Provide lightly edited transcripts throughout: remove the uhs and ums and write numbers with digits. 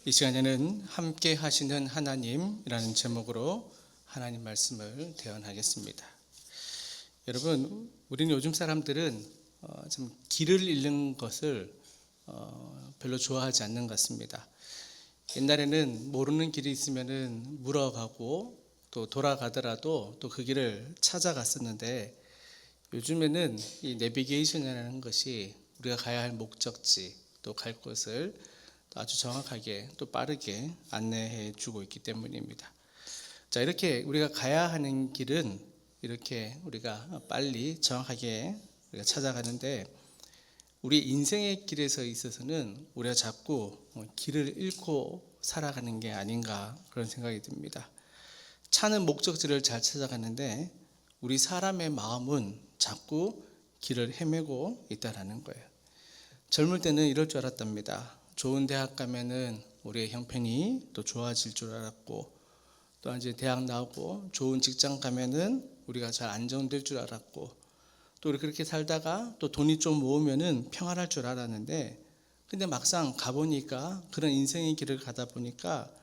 이 시간에는 함께 하시는 하나님이라는 제목으로 하나님 말씀을 대언하겠습니다. 여러분, 우리는 요즘 사람들은 좀 길을 잃는 것을 별로 좋아하지 않는 것 같습니다. 옛날에는 모르는 길이 있으면은 물어가고 또 돌아가더라도 또 그 길을 찾아갔었는데, 요즘에는 이 내비게이션이라는 것이 우리가 가야 할 목적지 또 갈 곳을 아주 정확하게 또 빠르게 안내해 주고 있기 때문입니다. 자, 이렇게 우리가 가야 하는 길은 이렇게 우리가 빨리 정확하게 우리가 찾아가는데, 우리 인생의 길에서 있어서는 우리가 자꾸 길을 잃고 살아가는 게 아닌가 그런 생각이 듭니다. 차는 목적지를 잘 찾아가는데 우리 사람의 마음은 자꾸 길을 헤매고 있다라는 거예요. 젊을 때는 이럴 줄 알았답니다. 좋은 대학 가면은 우리의 형편이 또 좋아질 줄 알았고, 또 이제 대학 나오고 좋은 직장 가면은 우리가 잘 안정될 줄 알았고, 또 그렇게 살다가 또 돈이 좀 모으면은 평안할 줄 알았는데, 근데 막상 가보니까 그런 인생의 길을 가다 보니까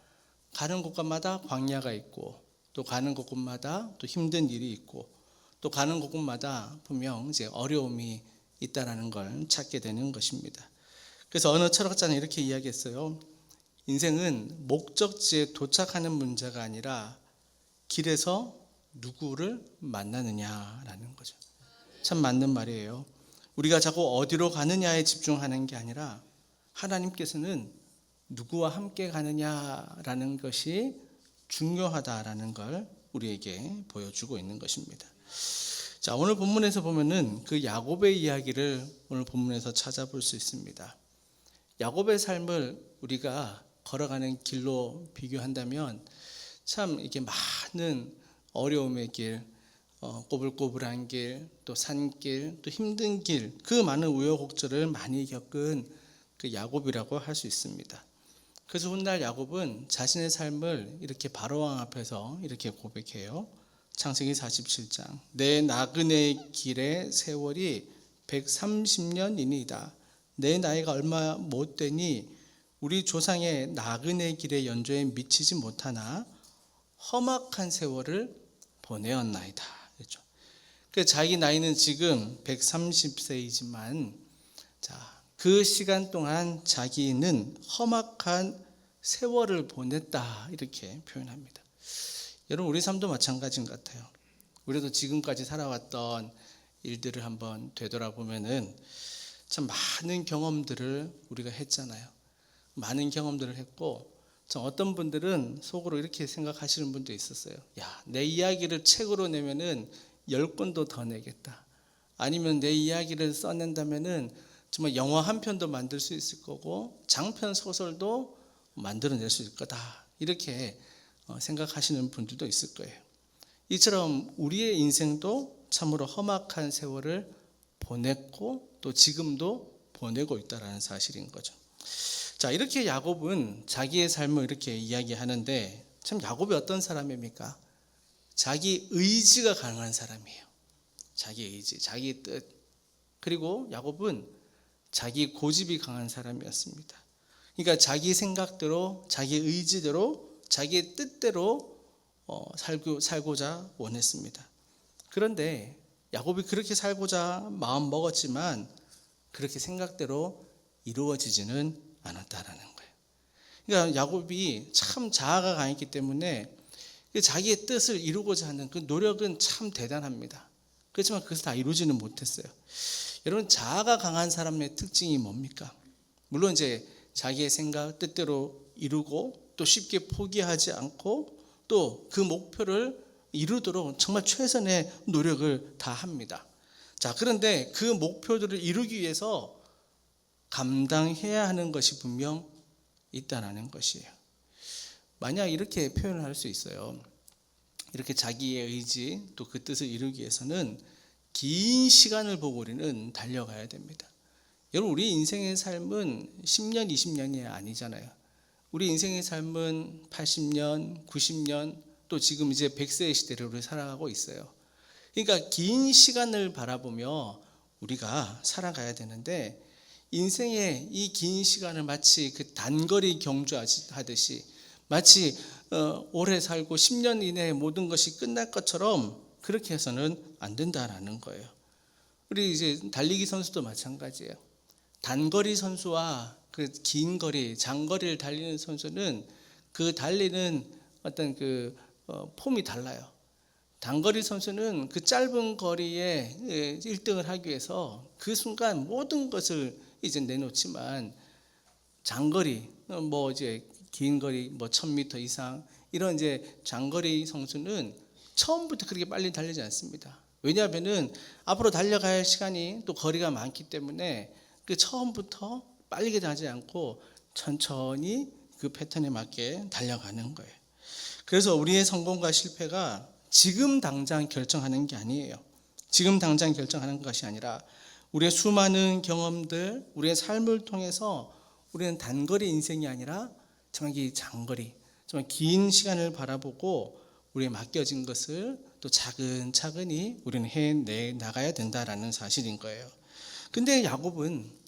가는 곳마다 광야가 있고, 또 가는 곳마다 또 힘든 일이 있고, 또 가는 곳마다 분명 이제 어려움이 있다라는 걸 찾게 되는 것입니다. 그래서 어느 철학자는 이렇게 이야기했어요. 인생은 목적지에 도착하는 문제가 아니라 길에서 누구를 만나느냐라는 거죠. 참 맞는 말이에요. 우리가 자꾸 어디로 가느냐에 집중하는 게 아니라 하나님께서는 누구와 함께 가느냐라는 것이 중요하다라는 걸 우리에게 보여주고 있는 것입니다. 자, 오늘 본문에서 보면은 그 야곱의 이야기를 오늘 본문에서 찾아볼 수 있습니다. 야곱의 삶을 우리가 걸어가는 길로 비교한다면 참 이게 많은 어려움의 길, 꼬불꼬불한 길, 또 산길, 또 힘든 길, 그 많은 우여곡절을 많이 겪은 그 야곱이라고 할 수 있습니다. 그래서 훗날 야곱은 자신의 삶을 이렇게 바로왕 앞에서 이렇게 고백해요. 창세기 47장, 내 나그네 길의 세월이 130년이니이다. 내 나이가 얼마 못 되니 우리 조상의 나그네 길의 연조에 미치지 못하나 험악한 세월을 보내었나이다. 그렇죠. 그 자기 나이는 지금 130세이지만 그 시간 동안 자기는 험악한 세월을 보냈다 이렇게 표현합니다. 여러분, 우리 삶도 마찬가지인 것 같아요. 우리도 지금까지 살아왔던 일들을 한번 되돌아보면은 참 많은 경험들을 우리가 했잖아요. 많은 경험들을 했고, 어떤 분들은 속으로 이렇게 생각하시는 분도 있었어요. 야, 내 이야기를 책으로 내면은 10권도 더 내겠다. 아니면 내 이야기를 써낸다면은 정말 영화 한 편도 만들 수 있을 거고, 장편 소설도 만들어낼 수 있을 거다. 이렇게 생각하시는 분들도 있을 거예요. 이처럼 우리의 인생도 참으로 험악한 세월을 보냈고 또 지금도 보내고 있다는 사실인 거죠. 자, 이렇게 야곱은 자기의 삶을 이렇게 이야기하는데, 참 야곱이 어떤 사람입니까? 자기 의지가 강한 사람이에요. 자기 의지, 자기 뜻. 그리고 야곱은 자기 고집이 강한 사람이었습니다. 그러니까 자기 생각대로, 자기 의지대로, 자기 뜻대로 살고자 원했습니다. 그런데 야곱이 그렇게 살고자 마음 먹었지만 그렇게 생각대로 이루어지지는 않았다라는 거예요. 그러니까 야곱이 참 자아가 강했기 때문에 자기의 뜻을 이루고자 하는 그 노력은 참 대단합니다. 그렇지만 그것을 다 이루지는 못했어요. 여러분, 자아가 강한 사람의 특징이 뭡니까? 물론 이제 자기의 생각 뜻대로 이루고 또 쉽게 포기하지 않고 또 그 목표를 이루도록 정말 최선의 노력을 다 합니다. 자, 그런데 그 목표들을 이루기 위해서 감당해야 하는 것이 분명 있다는 것이에요. 만약 이렇게 표현을 할 수 있어요. 이렇게 자기의 의지 또 그 뜻을 이루기 위해서는 긴 시간을 보고 우리는 달려가야 됩니다. 여러분, 우리 인생의 삶은 10년, 20년이 아니잖아요. 우리 인생의 삶은 80년, 90년, 또 지금 이제 100세의 시대를 우리 살아가고 있어요. 그러니까 긴 시간을 바라보며 우리가 살아가야 되는데, 인생의 이 긴 시간을 마치 그 단거리 경주하듯이 마치 오래 살고 10년 이내에 모든 것이 끝날 것처럼 그렇게 해서는 안 된다라는 거예요. 우리 이제 달리기 선수도 마찬가지예요. 단거리 선수와 그 긴 거리, 장거리를 달리는 선수는 그 달리는 어떤 그 폼이 달라요. 단거리 선수는 그 짧은 거리에 1등을 하기 위해서 그 순간 모든 것을 이제 내놓지만, 장거리, 뭐 이제 긴 거리, 뭐 1000m 이상 이런 이제 장거리 선수는 처음부터 그렇게 빨리 달리지 않습니다. 왜냐하면은 앞으로 달려가야 할 시간이 또 거리가 많기 때문에 그 처음부터 빨리 가지 않고 천천히 그 패턴에 맞게 달려가는 거예요. 그래서 우리의 성공과 실패가 지금 당장 결정하는 게 아니에요. 지금 당장 결정하는 것이 아니라 우리의 수많은 경험들, 우리의 삶을 통해서 우리는 단거리 인생이 아니라 정말 이 장거리, 정말 긴 시간을 바라보고 우리에 맡겨진 것을 또 차근차근히 우리는 해내 나가야 된다라는 사실인 거예요. 근데 야곱은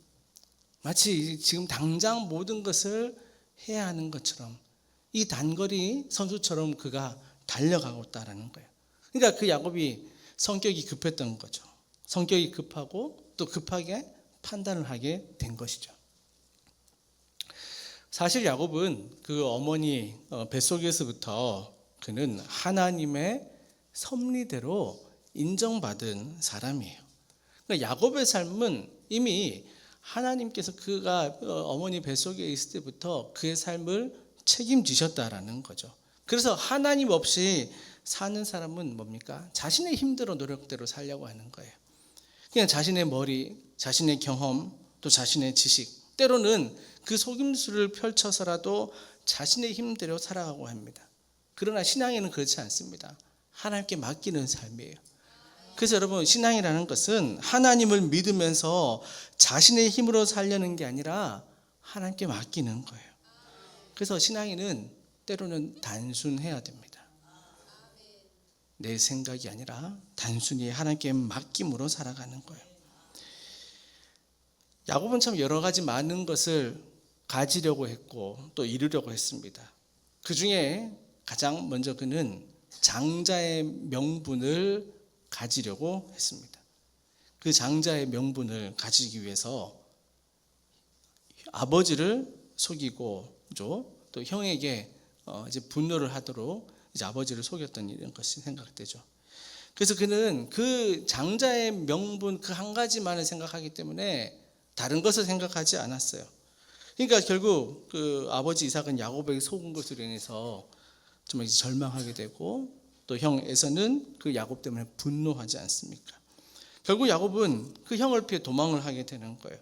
마치 지금 당장 모든 것을 해야 하는 것처럼 이 단거리 선수처럼 그가 달려가고 있다라는 거예요. 그러니까 그 야곱이 성격이 급했던 거죠. 성격이 급하고 또 급하게 판단을 하게 된 것이죠. 사실 야곱은 그 어머니 뱃속에서부터 그는 하나님의 섭리대로 인정받은 사람이에요. 그러니까 야곱의 삶은 이미 하나님께서 그가 어머니 뱃속에 있을 때부터 그의 삶을 책임지셨다라는 거죠. 그래서 하나님 없이 사는 사람은 뭡니까? 자신의 힘대로 노력대로 살려고 하는 거예요. 그냥 자신의 머리, 자신의 경험, 또 자신의 지식, 때로는 그 속임수를 펼쳐서라도 자신의 힘대로 살아가고 합니다. 그러나 신앙에는 그렇지 않습니다. 하나님께 맡기는 삶이에요. 그래서 여러분, 신앙이라는 것은 하나님을 믿으면서 자신의 힘으로 살려는 게 아니라 하나님께 맡기는 거예요. 그래서 신앙인은 때로는 단순해야 됩니다. 내 생각이 아니라 단순히 하나님께 맡김으로 살아가는 거예요. 야곱은 참 여러 가지 많은 것을 가지려고 했고 또 이루려고 했습니다. 그 중에 가장 먼저 그는 장자의 명분을 가지려고 했습니다. 그 장자의 명분을 가지기 위해서 아버지를 속이고 또 형에게 이제 분노를 하도록 이제 아버지를 속였던 이런 것이 생각되죠. 그래서 그는 그 장자의 명분 그 한 가지만을 생각하기 때문에 다른 것을 생각하지 않았어요. 그러니까 결국 그 아버지 이삭은 야곱에게 속은 것으로 인해서 정말 이제 절망하게 되고 또 형 에서는 그 야곱 때문에 분노하지 않습니까? 결국 야곱은 그 형을 피해 도망을 하게 되는 거예요.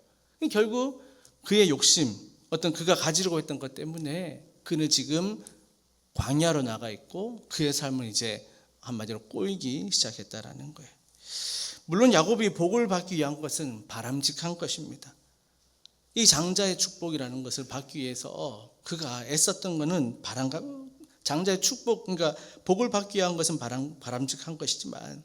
결국 그의 욕심, 어떤 그가 가지려고 했던 것 때문에 그는 지금 광야로 나가 있고 그의 삶을 이제 한마디로 꼬이기 시작했다라는 거예요. 물론 야곱이 복을 받기 위한 것은 바람직한 것입니다. 이 장자의 축복이라는 것을 받기 위해서 그가 애썼던 것은 장자의 축복, 그러니까 복을 받기 위한 것은 바람직한 것이지만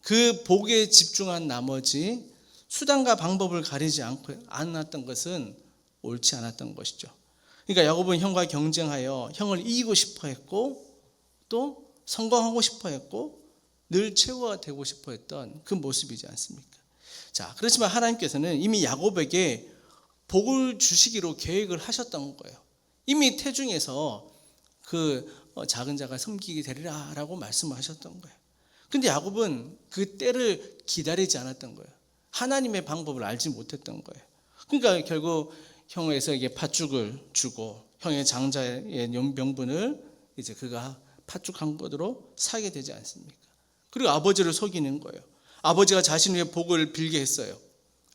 그 복에 집중한 나머지 수단과 방법을 가리지 않았던 것은 옳지 않았던 것이죠. 그러니까 야곱은 형과 경쟁하여 형을 이기고 싶어 했고 또 성공하고 싶어 했고 늘 최고가 되고 싶어 했던 그 모습이지 않습니까? 자, 그렇지만 하나님께서는 이미 야곱에게 복을 주시기로 계획을 하셨던 거예요. 이미 태중에서 그 작은 자가 섬기게 되리라 라고 말씀을 하셨던 거예요. 근데 야곱은 그 때를 기다리지 않았던 거예요. 하나님의 방법을 알지 못했던 거예요. 그러니까 결국 형 에서에게 팥죽을 주고 형의 장자의 명분을 이제 그가 팥죽 한 것으로 사게 되지 않습니까? 그리고 아버지를 속이는 거예요. 아버지가 자신의 복을 빌게 했어요.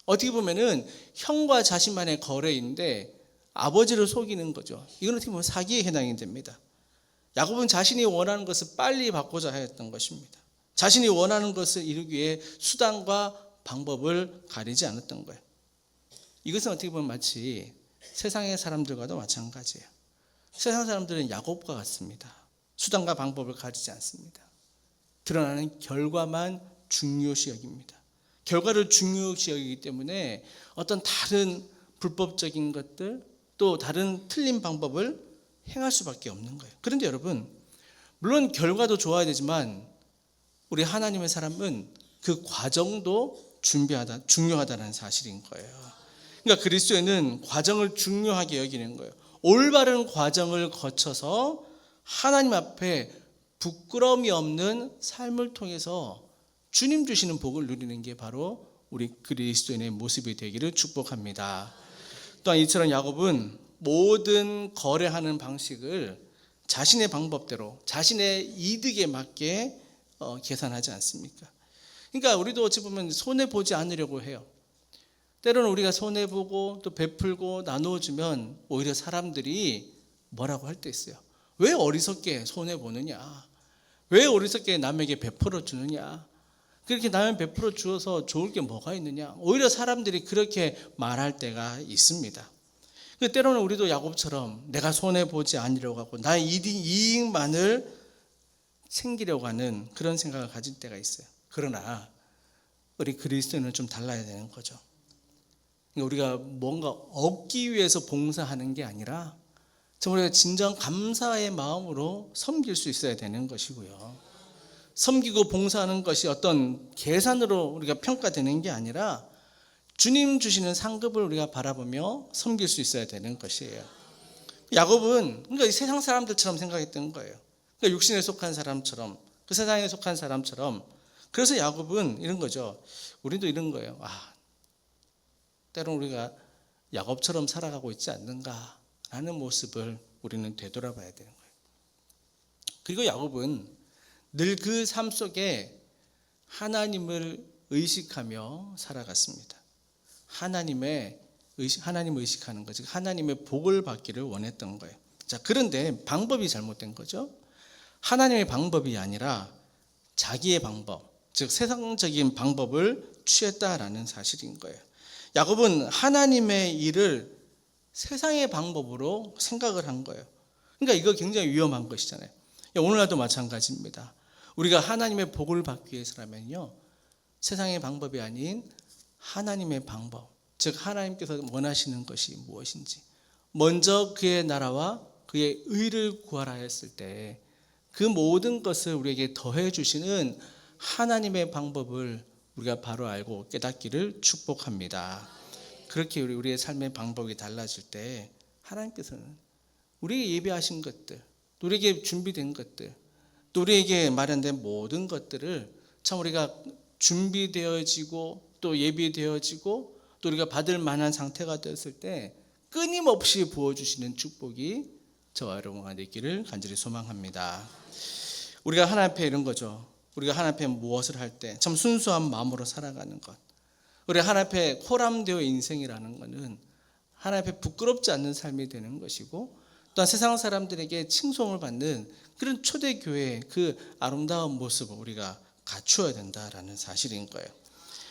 어떻게 보면은 형과 자신만의 거래인데 아버지를 속이는 거죠. 이건 어떻게 보면 사기에 해당이 됩니다. 야곱은 자신이 원하는 것을 빨리 받고자 했던 것입니다. 자신이 원하는 것을 이루기 위해 수단과 방법을 가리지 않았던 거예요. 이것은 어떻게 보면 마치 세상의 사람들과도 마찬가지예요. 세상 사람들은 야곱과 같습니다. 수단과 방법을 가리지 않습니다. 드러나는 결과만 중요시 여깁니다. 결과를 중요시 여기기 때문에 어떤 다른 불법적인 것들, 또 다른 틀린 방법을 행할 수밖에 없는 거예요. 그런데 여러분, 물론 결과도 좋아야 되지만 우리 하나님의 사람은 그 과정도 중요하다는 사실인 거예요. 그러니까 그리스도인은 과정을 중요하게 여기는 거예요. 올바른 과정을 거쳐서 하나님 앞에 부끄러움이 없는 삶을 통해서 주님 주시는 복을 누리는 게 바로 우리 그리스도인의 모습이 되기를 축복합니다. 또한 이처럼 야곱은 모든 거래하는 방식을 자신의 방법대로 자신의 이득에 맞게 계산하지 않습니까? 그러니까 우리도 어찌 보면 손해보지 않으려고 해요. 때로는 우리가 손해보고 또 베풀고 나누어주면 오히려 사람들이 뭐라고 할 때 있어요. 왜 어리석게 손해보느냐? 왜 어리석게 남에게 베풀어 주느냐? 그렇게 남에게 베풀어 주어서 좋을 게 뭐가 있느냐? 오히려 사람들이 그렇게 말할 때가 있습니다. 때로는 우리도 야곱처럼 내가 손해보지 않으려고 하고 나의 이익만을 챙기려고 하는 그런 생각을 가질 때가 있어요. 그러나 우리 그리스도인은 좀 달라야 되는 거죠. 우리가 뭔가 얻기 위해서 봉사하는 게 아니라 정말 진정 감사의 마음으로 섬길 수 있어야 되는 것이고요. 섬기고 봉사하는 것이 어떤 계산으로 우리가 평가되는 게 아니라 주님 주시는 상급을 우리가 바라보며 섬길 수 있어야 되는 것이에요. 야곱은 그러니까 세상 사람들처럼 생각했던 거예요. 그러니까 육신에 속한 사람처럼, 그 세상에 속한 사람처럼. 그래서 야곱은 이런 거죠. 우리도 이런 거예요. 때론 우리가 야곱처럼 살아가고 있지 않는가라는 모습을 우리는 되돌아봐야 되는 거예요. 그리고 야곱은 늘 그 삶 속에 하나님을 의식하며 살아갔습니다. 하나님을 의식하는 거죠. 하나님의 복을 받기를 원했던 거예요. 자, 그런데 방법이 잘못된 거죠. 하나님의 방법이 아니라 자기의 방법, 즉 세상적인 방법을 취했다라는 사실인 거예요. 야곱은 하나님의 일을 세상의 방법으로 생각을 한 거예요. 그러니까 이거 굉장히 위험한 것이잖아요. 오늘날도 마찬가지입니다. 우리가 하나님의 복을 받기 위해서라면요, 세상의 방법이 아닌 하나님의 방법, 즉 하나님께서 원하시는 것이 무엇인지 먼저 그의 나라와 그의 의를 구하라 했을 때 그 모든 것을 우리에게 더해 주시는 하나님의 방법을 우리가 바로 알고 깨닫기를 축복합니다. 그렇게 우리의 삶의 방법이 달라질 때 하나님께서는 우리에게 예비하신 것들, 우리에게 준비된 것들, 또 우리에게 마련된 모든 것들을 참 우리가 준비되어지고 또 예비되어지고 또 우리가 받을 만한 상태가 되었을 때 끊임없이 부어주시는 축복이 저와 여러분과 되기를 간절히 소망합니다. 우리가 하나님 앞에 이런 거죠. 우리가 하나님 앞에 무엇을 할 때 참 순수한 마음으로 살아가는 것, 우리가 하나님 앞에 호람되어 인생이라는 것은 하나님 앞에 부끄럽지 않는 삶이 되는 것이고, 또한 세상 사람들에게 칭송을 받는 그런 초대교회의 그 아름다운 모습을 우리가 갖추어야 된다라는 사실인 거예요.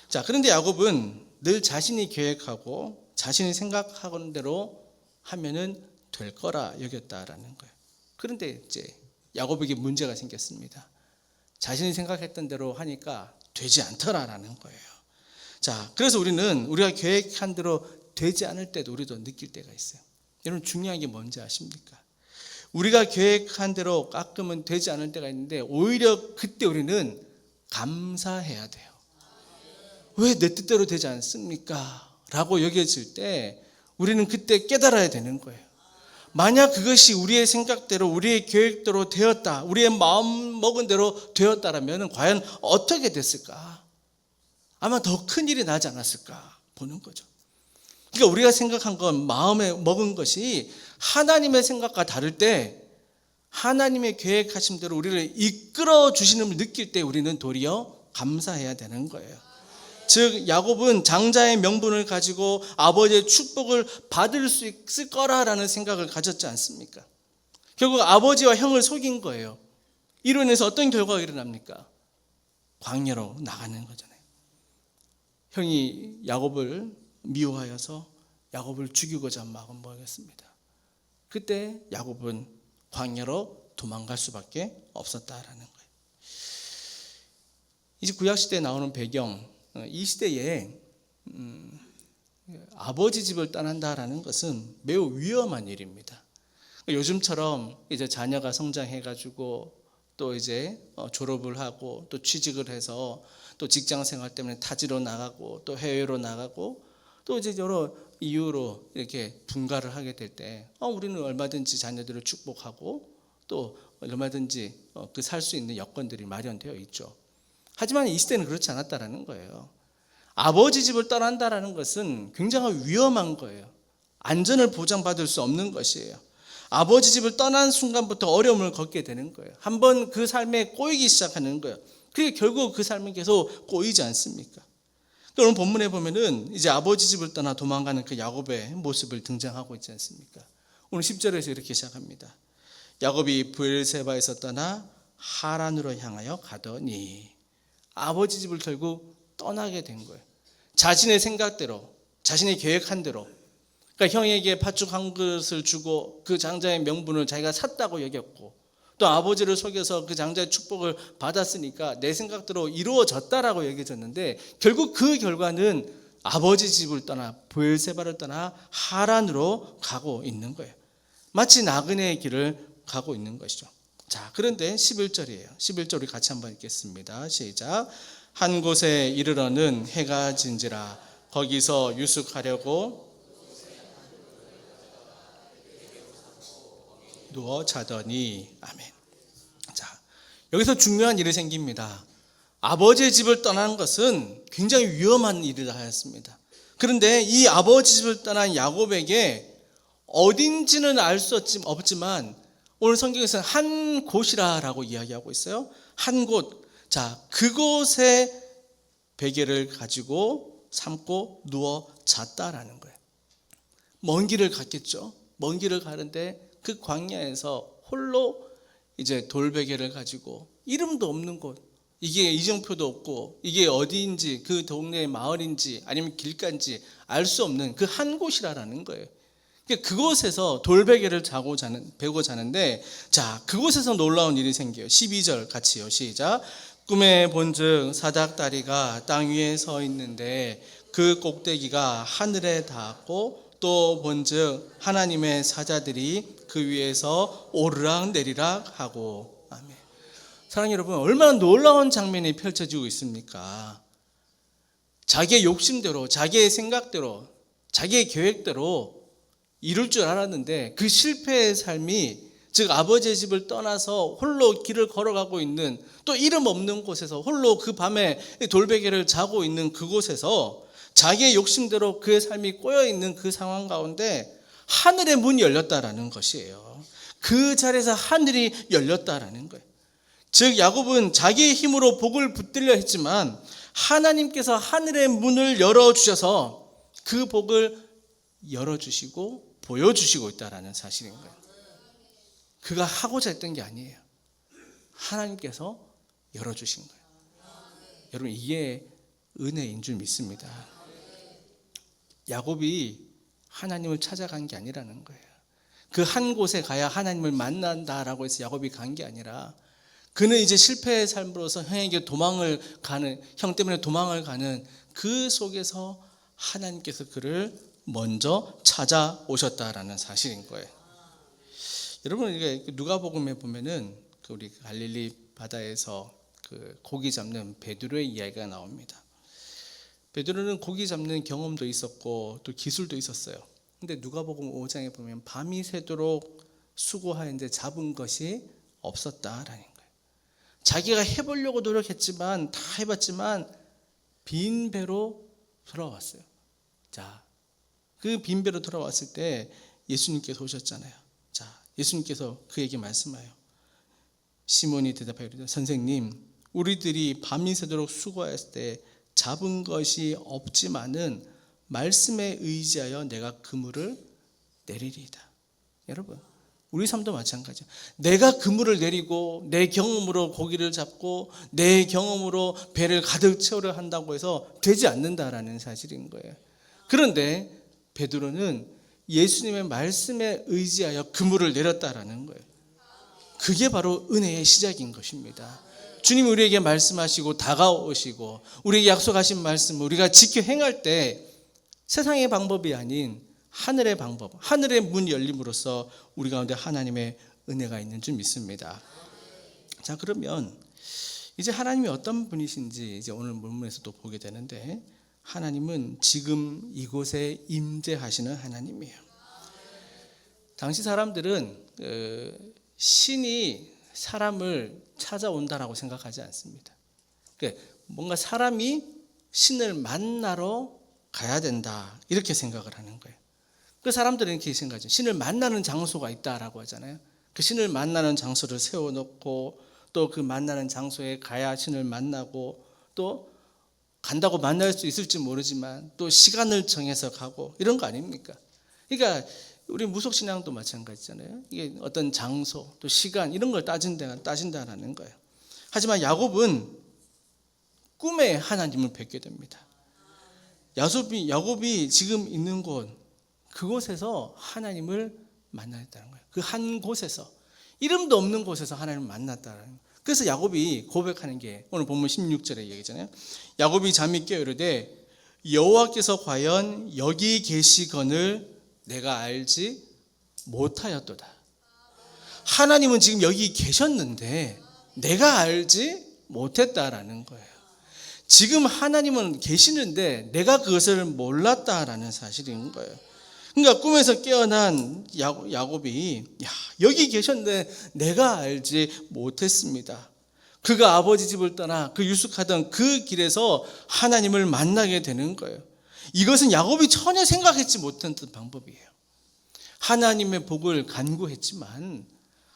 자, 그런데 야곱은 늘 자신이 계획하고 자신이 생각하는 대로 하면은 될 거라 여겼다라는 거예요. 그런데 이제 야곱에게 문제가 생겼습니다. 자신이 생각했던 대로 하니까 되지 않더라라는 거예요. 자, 그래서 우리가 계획한 대로 되지 않을 때도 우리도 느낄 때가 있어요. 여러분, 중요한 게 뭔지 아십니까? 우리가 계획한 대로 가끔은 되지 않을 때가 있는데 오히려 그때 우리는 감사해야 돼요. 왜 내 뜻대로 되지 않습니까? 라고 여겨질 때 우리는 그때 깨달아야 되는 거예요. 만약 그것이 우리의 생각대로 우리의 계획대로 되었다, 우리의 마음 먹은 대로 되었다라면 과연 어떻게 됐을까? 아마 더 큰 일이 나지 않았을까 보는 거죠. 그러니까 우리가 생각한 건, 마음에 먹은 것이 하나님의 생각과 다를 때 하나님의 계획하신 대로 우리를 이끌어 주시는 걸 느낄 때 우리는 도리어 감사해야 되는 거예요. 즉 야곱은 장자의 명분을 가지고 아버지의 축복을 받을 수 있을 거라라는 생각을 가졌지 않습니까? 결국 아버지와 형을 속인 거예요. 이로 인해서 어떤 결과가 일어납니까? 광야로 나가는 거잖아요. 형이 야곱을 미워하여서 야곱을 죽이고자 마음 먹였습니다. 그때 야곱은 광야로 도망갈 수밖에 없었다라는 거예요. 이제 구약시대에 나오는 배경, 이 시대에 아버지 집을 떠난다라는 것은 매우 위험한 일입니다. 요즘처럼 이제 자녀가 성장해가지고 또 이제 졸업을 하고 또 취직을 해서 또 직장 생활 때문에 타지로 나가고 또 해외로 나가고 또 이제 여러 이유로 이렇게 분가를 하게 될 때 우리는 얼마든지 자녀들을 축복하고 또 얼마든지 그 살 수 있는 여건들이 마련되어 있죠. 하지만 이 시대는 그렇지 않았다라는 거예요. 아버지 집을 떠난다라는 것은 굉장히 위험한 거예요. 안전을 보장받을 수 없는 것이에요. 아버지 집을 떠난 순간부터 어려움을 겪게 되는 거예요. 한번 그 삶에 꼬이기 시작하는 거예요. 그게 결국 그 삶은 계속 꼬이지 않습니까? 또 오늘 본문에 보면은 이제 아버지 집을 떠나 도망가는 그 야곱의 모습을 등장하고 있지 않습니까? 오늘 10절에서 이렇게 시작합니다. 야곱이 브엘세바에서 떠나 하란으로 향하여 가더니, 아버지 집을 결국 떠나게 된 거예요. 자신의 생각대로, 자신의 계획한 대로. 그러니까 형에게 팥죽 한 그릇을 주고 그 장자의 명분을 자기가 샀다고 여겼고, 또 아버지를 속여서 그 장자의 축복을 받았으니까 내 생각대로 이루어졌다라고 여겨졌는데, 결국 그 결과는 아버지 집을 떠나 브엘세바를 떠나 하란으로 가고 있는 거예요. 마치 나그네의 길을 가고 있는 것이죠. 자, 그런데 11절이에요. 11절 우리 같이 한번 읽겠습니다. 시작. 한 곳에 이르러는 해가 진지라 거기서 유숙하려고 누워 자더니. 아멘. 자, 여기서 중요한 일이 생깁니다. 아버지의 집을 떠나는 것은 굉장히 위험한 일이라 하였습니다. 그런데 이 아버지 집을 떠난 야곱에게 어딘지는 알 수 없지만 오늘 성경에서는 한 곳이라고 이야기하고 있어요. 한 곳. 자, 그곳에 베개를 가지고 삼고 누워 잤다라는 거예요. 먼 길을 갔겠죠. 먼 길을 가는데 그 광야에서 홀로 이제 돌베개를 가지고 이름도 없는 곳, 이게 이정표도 없고 이게 어디인지 그 동네의 마을인지 아니면 길가인지 알 수 없는 그 한 곳이라는 거예요. 그곳에서 돌베개를 베고 자는데, 자, 그곳에서 놀라운 일이 생겨요. 12절 같이요. 시작. 꿈에 본즉 사닥다리가 땅 위에 서 있는데 그 꼭대기가 하늘에 닿았고, 또 본즉 하나님의 사자들이 그 위에서 오르락 내리락 하고. 아멘. 사랑하는 여러분, 얼마나 놀라운 장면이 펼쳐지고 있습니까? 자기의 욕심대로, 자기의 생각대로, 자기의 계획대로 이룰 줄 알았는데 그 실패의 삶이, 즉 아버지의 집을 떠나서 홀로 길을 걸어가고 있는, 또 이름 없는 곳에서 홀로 그 밤에 돌베개를 자고 있는 그곳에서 자기의 욕심대로 그의 삶이 꼬여있는 그 상황 가운데 하늘의 문이 열렸다라는 것이에요. 그 자리에서 하늘이 열렸다라는 거예요. 즉 야곱은 자기의 힘으로 복을 붙들려 했지만 하나님께서 하늘의 문을 열어주셔서 그 복을 열어주시고 보여주시고 있다라는 사실인 거예요. 그가 하고자 했던 게 아니에요. 하나님께서 열어주신 거예요. 여러분, 이게 은혜인 줄 믿습니다. 야곱이 하나님을 찾아간 게 아니라는 거예요. 그 한 곳에 가야 하나님을 만난다라고 해서 야곱이 간 게 아니라, 그는 이제 실패의 삶으로서 형에게 도망을 가는, 형 때문에 도망을 가는 그 속에서 하나님께서 그를 먼저 찾아오셨다라는 사실인 거예요. 여러분, 이게 누가복음에 보면은 우리 갈릴리 바다에서 그 고기 잡는 베드로의 이야기가 나옵니다. 베드로는 고기 잡는 경험도 있었고 또 기술도 있었어요. 근데 누가복음 5장에 보면 밤이 새도록 수고하였는데 잡은 것이 없었다라는 거예요. 자기가 해보려고 노력했지만 다 해봤지만 빈 배로 돌아왔어요. 자, 그 빈 배로 돌아왔을 때 예수님께서 오셨잖아요. 자, 예수님께서 그에게 말씀하여 시몬이 대답하여 이르되 선생님, 우리들이 밤이 새도록 수고하였을 때 잡은 것이 없지만은 말씀에 의지하여 내가 그물을 내리리이다. 여러분, 우리 삶도 마찬가지예요. 내가 그물을 내리고 내 경험으로 고기를 잡고 내 경험으로 배를 가득 채우려 한다고 해서 되지 않는다라는 사실인 거예요. 그런데 베드로는 예수님의 말씀에 의지하여 그물을 내렸다라는 거예요. 그게 바로 은혜의 시작인 것입니다. 주님이 우리에게 말씀하시고 다가오시고 우리에게 약속하신 말씀 우리가 지켜 행할 때 세상의 방법이 아닌 하늘의 방법, 하늘의 문이 열림으로써 우리 가운데 하나님의 은혜가 있는 줄 믿습니다. 자, 그러면 이제 하나님이 어떤 분이신지 이제 오늘 본문에서도 보게 되는데, 하나님은 지금 이곳에 임재하시는 하나님이에요. 당시 사람들은 신이 사람을 찾아온다라고 생각하지 않습니다. 그러니까 뭔가 사람이 신을 만나러 가야 된다, 이렇게 생각을 하는 거예요. 그 사람들은 이렇게 생각하죠. 신을 만나는 장소가 있다라고 하잖아요. 그 신을 만나는 장소를 세워놓고 또 그 만나는 장소에 가야 신을 만나고, 또 간다고 만날 수 있을지 모르지만 또 시간을 정해서 가고, 이런 거 아닙니까? 그러니까 우리 무속신앙도 마찬가지잖아요. 이게 어떤 장소 또 시간 이런 걸 따진다라는 거예요. 하지만 야곱은 꿈에 하나님을 뵙게 됩니다. 야곱이 지금 있는 그곳에서 하나님을 만났다는 거예요. 그 한 곳에서, 이름도 없는 곳에서 하나님을 만났다는 거예요. 그래서 야곱이 고백하는 게 오늘 본문 16절에 얘기잖아요. 야곱이 잠이 깨어 이르되 여호와께서 과연 여기 계시거늘 내가 알지 못하였도다. 하나님은 지금 여기 계셨는데 내가 알지 못했다라는 거예요. 지금 하나님은 계시는데 내가 그것을 몰랐다라는 사실인 거예요. 그러니까 꿈에서 깨어난 야곱이 여기 계셨는데 내가 알지 못했습니다. 그가 아버지 집을 떠나 그 유숙하던 그 길에서 하나님을 만나게 되는 거예요. 이것은 야곱이 전혀 생각했지 못한 방법이에요. 하나님의 복을 간구했지만,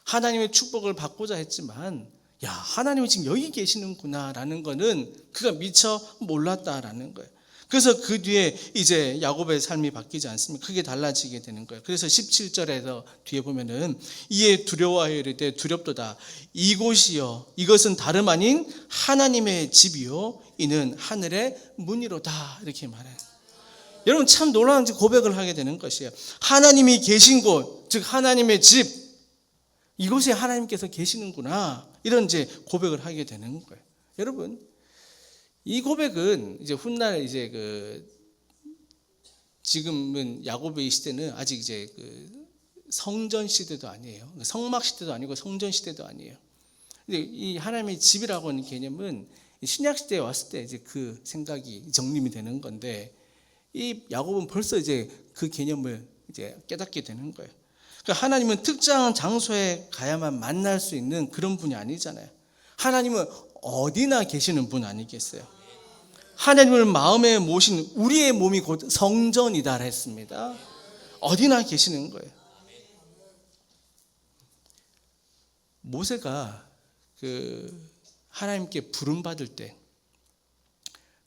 하나님의 축복을 받고자 했지만, 하나님이 지금 여기 계시는구나 라는 거는 그가 미처 몰랐다라는 거예요. 그래서 그 뒤에 이제 야곱의 삶이 바뀌지 않습니까? 크게 달라지게 되는 거예요. 그래서 17절에서 뒤에 보면은 이에 두려워하여 이르되 두렵도다. 이곳이요 이것은 다름 아닌 하나님의 집이요 이는 하늘의 문이로다, 이렇게 말해요. 여러분, 참 놀라운 고백을 하게 되는 것이에요. 하나님이 계신 곳, 즉 하나님의 집, 이곳에 하나님께서 계시는구나, 이런 이제 고백을 하게 되는 거예요. 여러분, 이 고백은 이제 훗날 이제 지금은 야곱의 시대는 아직 이제 성전 시대도 아니에요. 성막 시대도 아니고 성전 시대도 아니에요. 근데 이 하나님의 집이라고 하는 개념은 신약 시대에 왔을 때 이제 그 생각이 정립이 되는 건데, 이 야곱은 벌써 이제 그 개념을 이제 깨닫게 되는 거예요. 그러니까 하나님은 특정한 장소에 가야만 만날 수 있는 그런 분이 아니잖아요. 하나님은 어디나 계시는 분 아니겠어요? 하나님을 마음에 모신 우리의 몸이 곧 성전이다 했습니다. 어디나 계시는 거예요. 모세가 하나님께 부름 받을 때,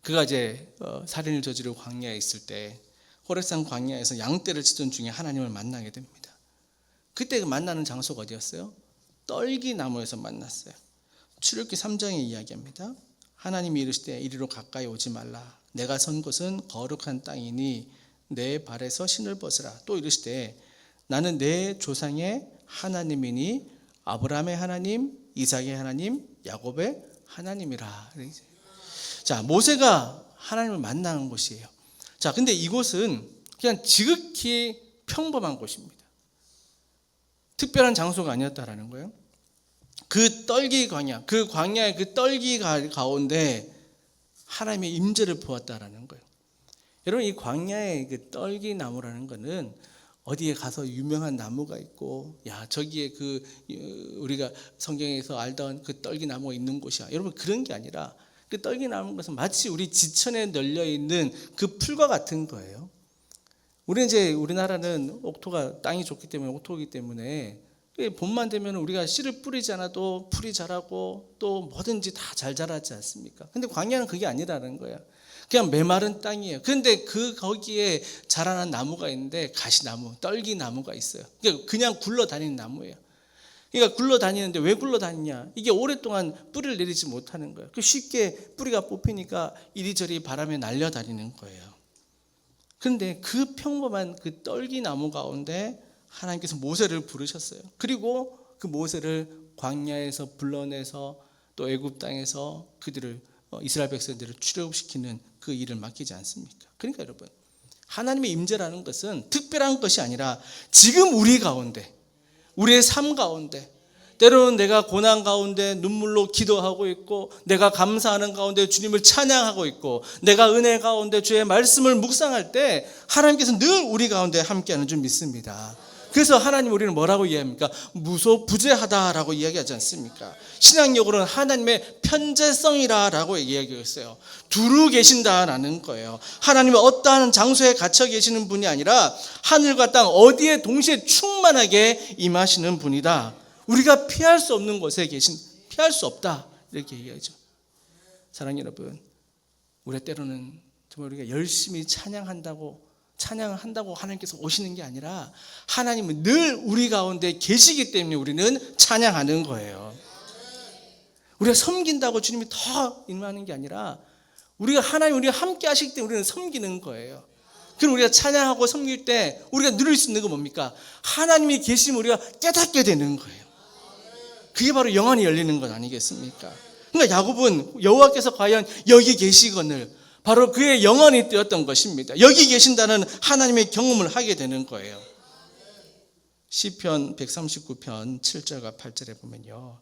그가 이제 살인을 저지르고 광야에 있을 때 호렙산 광야에서 양떼를 치던 중에 하나님을 만나게 됩니다. 그때 만나는 장소가 어디였어요? 떨기나무에서 만났어요. 출애굽기 3장에 이야기합니다. 하나님이 이르시되 이리로 가까이 오지 말라. 내가 선 곳은 거룩한 땅이니 내 발에서 신을 벗으라. 또 이르시되 나는 내 조상의 하나님이니 아브라함의 하나님, 이삭의 하나님, 야곱의 하나님이라. 자, 모세가 하나님을 만나는 곳이에요. 자, 근데 이곳은 그냥 지극히 평범한 곳입니다. 특별한 장소가 아니었다라는 거예요. 그 떨기 광야, 그 광야의 그 떨기 가운데 하나님의 임재를 보았다라는 거예요. 여러분, 이 광야의 그 떨기 나무라는 거는 어디에 가서 유명한 나무가 있고, 저기에 우리가 성경에서 알던 그 떨기 나무가 있는 곳이야, 여러분, 그런 게 아니라 그 떨기 나무는 것은 마치 우리 지천에 널려 있는 그 풀과 같은 거예요. 우리나라는 옥토가 땅이 좋기 때문에, 옥토이기 때문에 봄만 되면 우리가 씨를 뿌리지 않아도 풀이 자라고 또 뭐든지 다 잘 자라지 않습니까? 근데 광야는 그게 아니라는 거야. 그냥 메마른 땅이에요. 그런데 거기에 자라난 나무가 있는데 가시나무, 떨기나무가 있어요. 그냥 굴러다니는 나무예요. 그러니까 굴러다니는데 왜 굴러다니냐? 이게 오랫동안 뿌리를 내리지 못하는 거예요. 쉽게 뿌리가 뽑히니까 이리저리 바람에 날려다니는 거예요. 그런데 그 평범한 그 떨기나무 가운데 하나님께서 모세를 부르셨어요. 그리고 그 모세를 광야에서 불러내서 또 애굽 땅에서 이스라엘 백성들을 출애굽시키는 그 일을 맡기지 않습니까? 그러니까 여러분, 하나님의 임재라는 것은 특별한 것이 아니라 지금 우리 가운데, 우리의 삶 가운데, 때로는 내가 고난 가운데 눈물로 기도하고 있고, 내가 감사하는 가운데 주님을 찬양하고 있고, 내가 은혜 가운데 주의 말씀을 묵상할 때 하나님께서 늘 우리 가운데 함께하는 줄 믿습니다. 그래서 하나님 우리는 뭐라고 이야기합니까? 무소부재하다라고 이야기하지 않습니까? 신앙적으로는 하나님의 편재성이라고 이야기했어요. 두루 계신다라는 거예요. 하나님은 어떠한 장소에 갇혀 계시는 분이 아니라 하늘과 땅 어디에 동시에 충만하게 임하시는 분이다. 우리가 피할 수 없는 곳에 피할 수 없다, 이렇게 얘기하죠. 사랑하는 여러분, 우리가 때로는 정말 우리가 열심히 찬양한다고 하나님께서 오시는 게 아니라 하나님은 늘 우리 가운데 계시기 때문에 우리는 찬양하는 거예요. 우리가 섬긴다고 주님이 더 임하는 게 아니라 우리가 함께 하시기 때문에 우리는 섬기는 거예요. 그럼 우리가 찬양하고 섬길 때 우리가 누릴 수 있는 건 뭡니까? 하나님이 계시면 우리가 깨닫게 되는 거예요. 그게 바로 영안이 열리는 것 아니겠습니까? 그러니까 야곱은 여호와께서 과연 여기 계시거늘 바로 그의 영안이 되었던 것입니다. 여기 계신다는 하나님의 경험을 하게 되는 거예요. 시편 139편 7절과 8절에 보면요,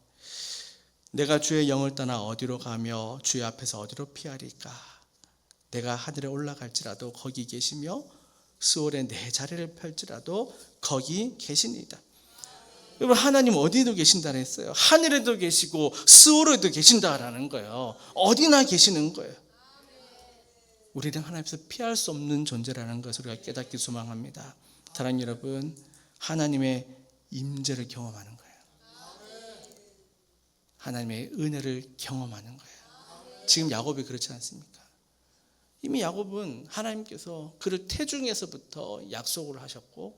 내가 주의 영을 떠나 어디로 가며 주의 앞에서 어디로 피하리까? 내가 하늘에 올라갈지라도 거기 계시며 수월에 내 자리를 펼지라도 거기 계시니이다. 여러분, 하나님 어디에도 계신다고 했어요. 하늘에도 계시고 수월에도 계신다라는 거예요. 어디나 계시는 거예요. 우리는 하나님께서 피할 수 없는 존재라는 것을 우리가 깨닫기 소망합니다. 사랑하는 여러분, 하나님의 임재를 경험하는 거예요. 하나님의 은혜를 경험하는 거예요. 지금 야곱이 그렇지 않습니까? 이미 야곱은 하나님께서 그를 태중에서부터 약속을 하셨고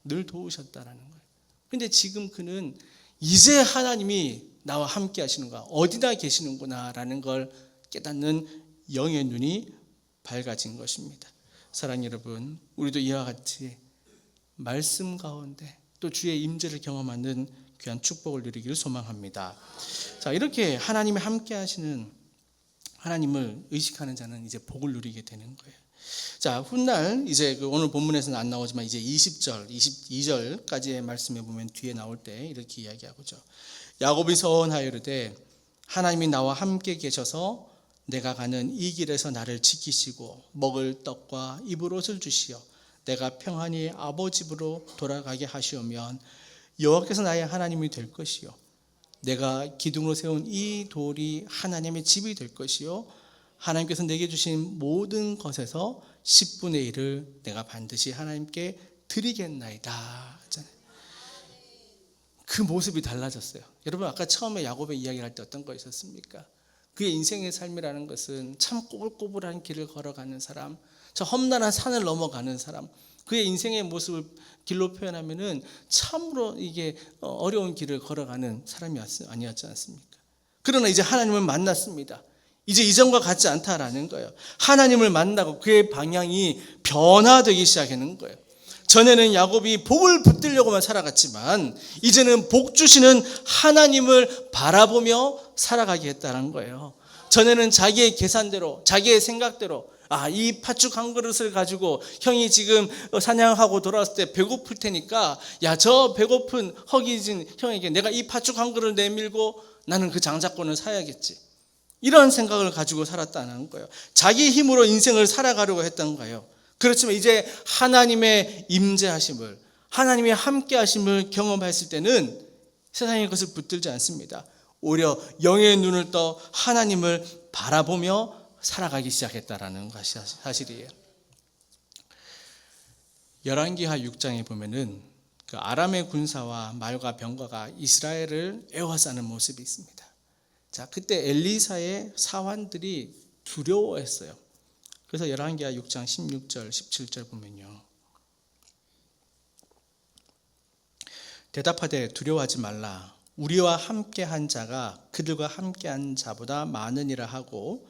늘 도우셨다라는 거예요. 근데 지금 그는 이제 하나님이 나와 함께 하시는가, 어디나 계시는구나라는 걸 깨닫는 영의 눈이 밝아진 것입니다. 사랑하는 여러분, 우리도 이와 같이 말씀 가운데 또 주의 임재를 경험하는 귀한 축복을 누리기를 소망합니다. 자, 이렇게 하나님이 함께 하시는 하나님을 의식하는 자는 이제 복을 누리게 되는 거예요. 자, 훗날 이제 오늘 본문에서는 안 나오지만 이제 20절, 22절까지의 말씀에 보면 뒤에 나올 때 이렇게 이야기하고죠. 야곱이 서원하여 이르되 하나님이 나와 함께 계셔서 내가 가는 이 길에서 나를 지키시고 먹을 떡과 입을 옷을 주시어 내가 평안히 아버지 집으로 돌아가게 하시오면 여호와께서 나의 하나님이 될 것이요 내가 기둥으로 세운 이 돌이 하나님의 집이 될 것이요 하나님께서 내게 주신 모든 것에서 10분의 1을 내가 반드시 하나님께 드리겠나이다. 그 모습이 달라졌어요. 여러분, 아까 처음에 야곱의 이야기를 할 때 어떤 거 있었습니까? 그의 인생의 삶이라는 것은 참 꼬불꼬불한 길을 걸어가는 사람, 저 험난한 산을 넘어가는 사람, 그의 인생의 모습을 길로 표현하면은 참으로 이게 어려운 길을 걸어가는 사람이 아니었지 않습니까? 그러나 이제 하나님을 만났습니다. 이제 이전과 같지 않다라는 거예요. 하나님을 만나고 그의 방향이 변화되기 시작하는 거예요. 전에는 야곱이 복을 붙들려고만 살아갔지만 이제는 복 주시는 하나님을 바라보며 살아가게 했다는 거예요. 전에는 자기의 계산대로, 자기의 생각대로, 이 팥죽 한 그릇을 가지고 형이 지금 사냥하고 돌아왔을 때 배고플 테니까 저 배고픈 허기진 형에게 내가 이 팥죽 한 그릇을 내밀고 나는 그 장자권을 사야겠지, 이런 생각을 가지고 살았다는 거예요. 자기 힘으로 인생을 살아가려고 했던 거예요. 그렇지만 이제 하나님의 임재하심을, 하나님의 함께하심을 경험했을 때는 세상의 것을 붙들지 않습니다. 오히려 영의 눈을 떠 하나님을 바라보며 살아가기 시작했다라는 것이 사실이에요. 열왕기하 6장에 보면은 그 아람의 군사와 말과 병거가 이스라엘을 에워싸는 모습이 있습니다. 자, 그때 엘리사의 사환들이 두려워했어요. 그래서 열왕기하 6장 16절, 17절 보면요. 대답하되 두려워하지 말라. 우리와 함께한 자가 그들과 함께한 자보다 많으니라 하고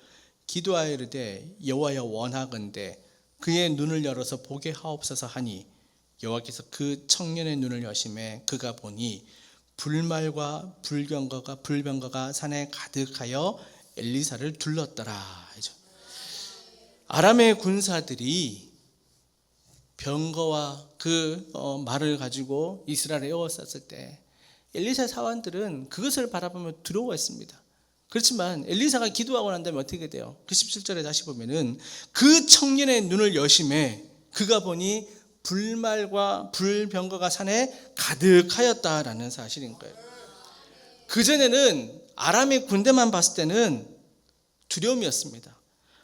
기도하여 이르되 여호와여 원하건대 그의 눈을 열어서 보게 하옵소서 하니 여호와께서 그 청년의 눈을 여심해 그가 보니 불말과 불병거가 산에 가득하여 엘리사를 둘렀더라. 아람의 군사들이 병거와 그 말을 가지고 이스라엘에 에워쌌을 때 엘리사 사원들은 그것을 바라보며 두려워했습니다. 그렇지만 엘리사가 기도하고 난 다음에 어떻게 돼요? 그 17절에 다시 보면은 그 청년의 눈을 여심해 그가 보니 불말과 불병거가 산에 가득하였다라는 사실인 거예요. 그전에는 아람의 군대만 봤을 때는 두려움이었습니다.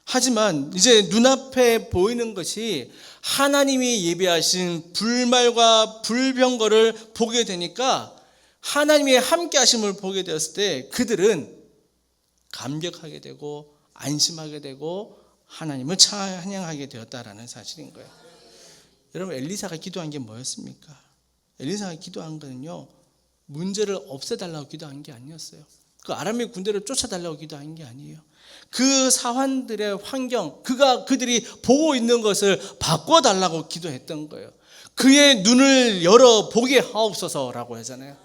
하지만 이제 눈앞에 보이는 것이 하나님이 예비하신 불말과 불병거를 보게 되니까 하나님의 함께 하심을 보게 되었을 때 그들은 감격하게 되고 안심하게 되고 하나님을 찬양하게 되었다라는 사실인 거예요. 여러분, 엘리사가 기도한 게 뭐였습니까? 엘리사가 기도한 거는요, 문제를 없애달라고 기도한 게 아니었어요. 그 아람의 군대를 쫓아달라고 기도한 게 아니에요. 그 사환들의 환경, 그들이 보고 있는 것을 바꿔달라고 기도했던 거예요. 그의 눈을 열어 보게 하옵소서라고 하잖아요.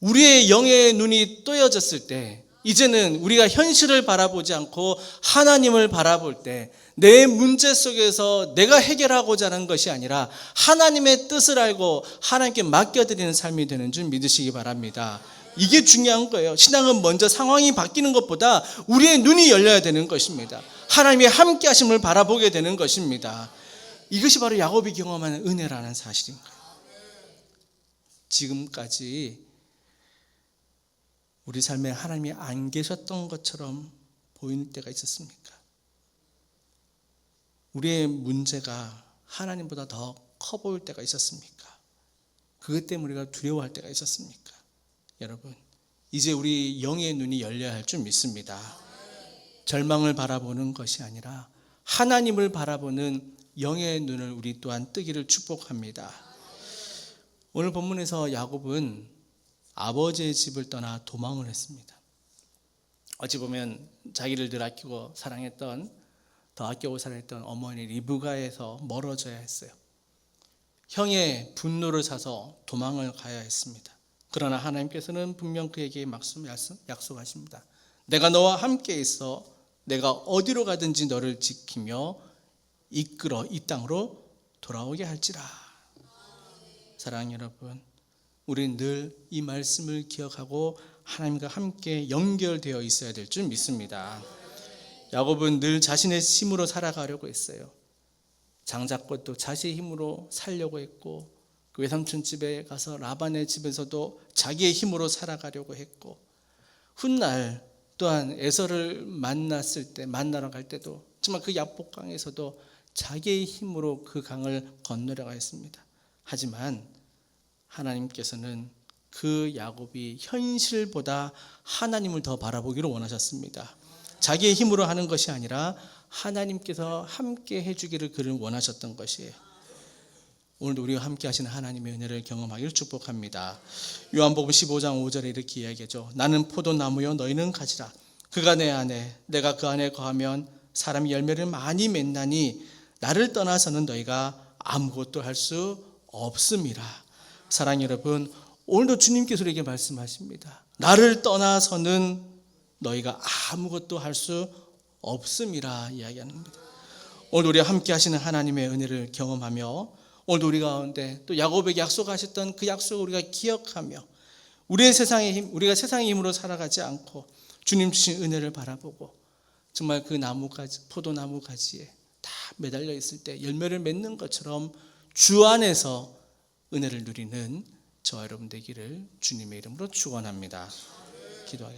우리의 영의 눈이 떠여졌을 때 이제는 우리가 현실을 바라보지 않고 하나님을 바라볼 때 내 문제 속에서 내가 해결하고자 하는 것이 아니라 하나님의 뜻을 알고 하나님께 맡겨드리는 삶이 되는 줄 믿으시기 바랍니다. 이게 중요한 거예요. 신앙은 먼저 상황이 바뀌는 것보다 우리의 눈이 열려야 되는 것입니다. 하나님의 함께 하심을 바라보게 되는 것입니다. 이것이 바로 야곱이 경험하는 은혜라는 사실인 거예요. 지금까지 우리 삶에 하나님이 안 계셨던 것처럼 보이는 때가 있었습니까? 우리의 문제가 하나님보다 더 커 보일 때가 있었습니까? 그것 때문에 우리가 두려워할 때가 있었습니까? 여러분, 이제 우리 영의 눈이 열려야 할 줄 믿습니다. 절망을 바라보는 것이 아니라 하나님을 바라보는 영의 눈을 우리 또한 뜨기를 축복합니다. 오늘 본문에서 야곱은 아버지의 집을 떠나 도망을 했습니다. 어찌 보면 자기를 늘 아끼고 사랑했던, 더 아끼고 사랑했던 어머니 리브가에서 멀어져야 했어요. 형의 분노를 사서 도망을 가야 했습니다. 그러나 하나님께서는 분명 그에게 약속하십니다. 내가 너와 함께 있어 내가 어디로 가든지 너를 지키며 이끌어 이 땅으로 돌아오게 할지라. 사랑하는 여러분, 우리는 늘 이 말씀을 기억하고 하나님과 함께 연결되어 있어야 될 줄 믿습니다. 야곱은 늘 자신의 힘으로 살아가려고 했어요. 장자꽃도 자신의 힘으로 살려고 했고, 그 외삼촌 집에 가서 라반의 집에서도 자기의 힘으로 살아가려고 했고, 훗날 또한 에서를 만나러 갈 때도 정말 그 야복강에서도 자기의 힘으로 그 강을 건너려고 했습니다. 하지만 하나님께서는 그 야곱이 현실보다 하나님을 더 바라보기를 원하셨습니다. 자기의 힘으로 하는 것이 아니라 하나님께서 함께 해주기를 그를 원하셨던 것이에요. 오늘도 우리와 함께 하시는 하나님의 은혜를 경험하기를 축복합니다. 요한복음 15장 5절에 이렇게 이야기하죠. 나는 포도나무요 너희는 가지라. 그가 내 안에 내가 그 안에 거하면 사람이 열매를 많이 맺나니 나를 떠나서는 너희가 아무것도 할 수 없음이라. 사랑하는 여러분, 오늘도 주님께서 우리에게 말씀하십니다. 나를 떠나서는 너희가 아무것도 할 수 없음이라 이야기합니다. 오늘 우리와 함께 하시는 하나님의 은혜를 경험하며 오늘도 우리 가운데 또 야곱에게 약속하셨던 그 약속을 우리가 기억하며 우리가 세상의 힘으로 살아가지 않고 주님 주신 은혜를 바라보고 정말 그 나무가지, 포도나무 가지에 다 매달려 있을 때 열매를 맺는 것처럼 주 안에서 은혜를 누리는 저와 여러분 되기를 주님의 이름으로 축원합니다. 기도하겠습니다.